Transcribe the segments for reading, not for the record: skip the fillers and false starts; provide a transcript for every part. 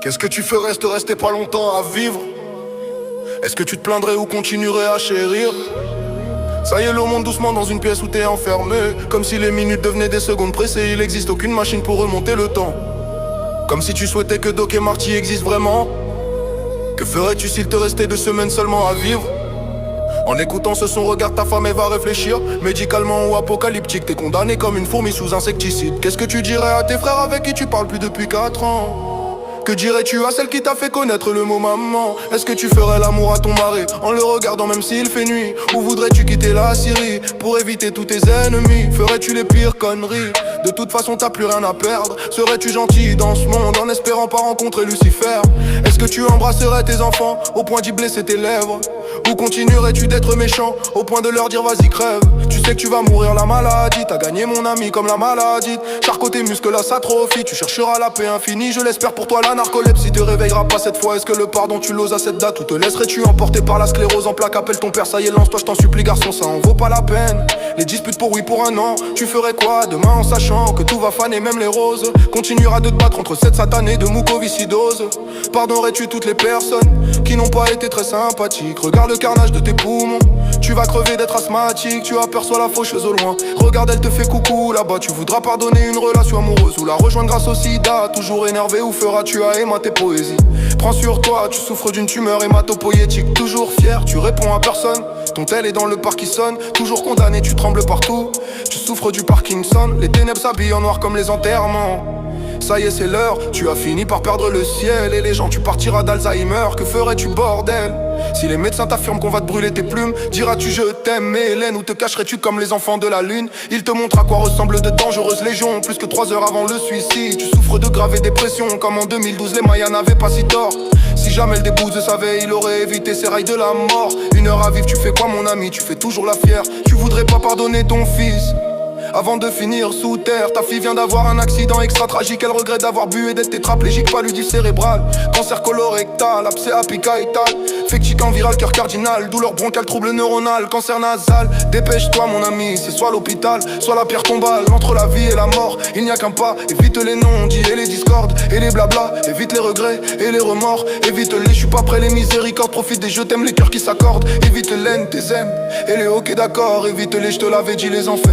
Qu'est-ce que tu ferais si te restais pas longtemps à vivre? Est-ce que tu te plaindrais ou continuerais à chérir? Ça y est, le monde doucement dans une pièce où t'es enfermé. Comme si les minutes devenaient des secondes pressées. Il existe aucune machine pour remonter le temps. Comme si tu souhaitais que Doc et Marty existent vraiment. Que ferais-tu s'il te restait 2 semaines seulement à vivre? En écoutant ce son, regarde ta femme et va réfléchir. Médicalement ou apocalyptique, t'es condamné comme une fourmi sous insecticide. Qu'est-ce que tu dirais à tes frères avec qui tu parles plus depuis 4 ans? Que dirais-tu à celle qui t'a fait connaître le mot maman? Est-ce que tu ferais l'amour à ton mari en le regardant même s'il fait nuit? Ou voudrais-tu quitter la Syrie pour éviter tous tes ennemis? Ferais-tu les pires conneries? De toute façon t'as plus rien à perdre. Serais-tu gentil dans ce monde en espérant pas rencontrer Lucifer? Est-ce que tu embrasserais tes enfants au point d'y blesser tes lèvres? Ou continuerais-tu d'être méchant au point de leur dire vas-y crève? Tu sais que tu vas mourir la maladie. T'as gagné mon ami comme la maladie. Charcot tes muscles là s'atrophie. Tu chercheras la paix infinie. Je l'espère pour toi la narcolepsie te réveillera pas cette fois. Est-ce que le pardon tu l'oses à cette date? Ou te laisserais-tu emporter par la sclérose en plaques? Appelle ton père, ça y est lance-toi je t'en supplie garçon, ça en vaut pas la peine. Les disputes pour oui pour un an. Tu ferais quoi demain en sachant que tout va faner même les roses? Continueras de te battre entre cette satanée de mucoviscidose. Pardonnerais-tu toutes les personnes qui n'ont pas été très sympathiques? Regarde le carnage de tes poumons. Tu vas crever d'être asthmatique. Tu aperçois la faucheuse au loin. Regarde elle te fait coucou là-bas. Tu voudras pardonner une relation amoureuse ou la rejoindre grâce au sida. Toujours énervé ou feras-tu à aimer tes poésies? Prends sur toi, tu souffres d'une tumeur hématopoïétique. Toujours fier, tu réponds à personne. Ton tel est dans le Parkinson. Toujours condamné, tu trembles partout. Tu souffres du Parkinson. Les ténèbres s'habillent en noir comme les enterrements. Ça y est c'est l'heure, tu as fini par perdre le ciel. Et les gens tu partiras d'Alzheimer. Que ferais-tu bordel? Si les médecins t'affirment qu'on va te brûler tes plumes, diras-tu je t'aime Hélène? Ou te cacherais-tu comme les enfants de la lune? Il te montre à quoi ressemble de dangereuses légions. Plus que 3 heures avant le suicide. Tu souffres de graves dépressions. Comme en 2012 les Mayas n'avaient pas si tort. Si jamais le débouze savait, il aurait évité ces rails de la mort. 1 heure à vivre, tu fais quoi mon ami? Tu fais toujours la fière. Tu voudrais pas pardonner ton fils avant de finir sous terre? Ta fille vient d'avoir un accident extra tragique. Elle regrette d'avoir bu et d'être tétraplégique. Paludisme cérébral, cancer colorectal, abcès apical, fecticant viral, cœur cardinal, douleur bronchiale, trouble neuronal, cancer nasal. Dépêche-toi mon ami, c'est soit l'hôpital, soit la pierre tombale. Entre la vie et la mort, il n'y a qu'un pas. Évite les non-dits et les discordes et les blabla. Évite les regrets et les remords. Évite-les, je suis pas prêt les miséricordes. Profite des je t'aime, les cœurs qui s'accordent. Évite l'aine, tes aimes et les ok d'accord. Évite-les, je te l'avais dit, les enfers.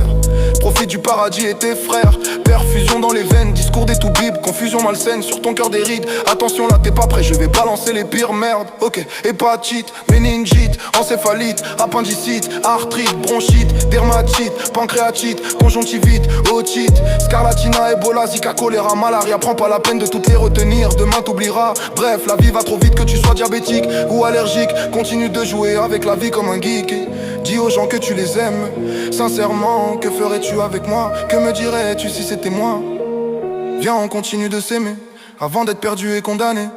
Profite du paradis et tes frères. Perfusion dans les veines, discours des toubibs. Confusion malsaine sur ton cœur des rides. Attention là t'es pas prêt, je vais balancer les pires merdes. Ok, hépatite, méningite, encéphalite, appendicite, arthrite, bronchite, dermatite, pancréatite, conjonctivite, otite, scarlatina, Ebola, Zika, choléra, malaria. Prends pas la peine de toutes les retenir, demain t'oublieras. Bref, la vie va trop vite que tu sois diabétique ou allergique. Continue de jouer avec la vie comme un geek. Dis aux gens que tu les aimes. Sincèrement, que ferais-tu avec moi? Que me dirais-tu si c'était moi? Viens, on continue de s'aimer avant d'être perdu et condamné.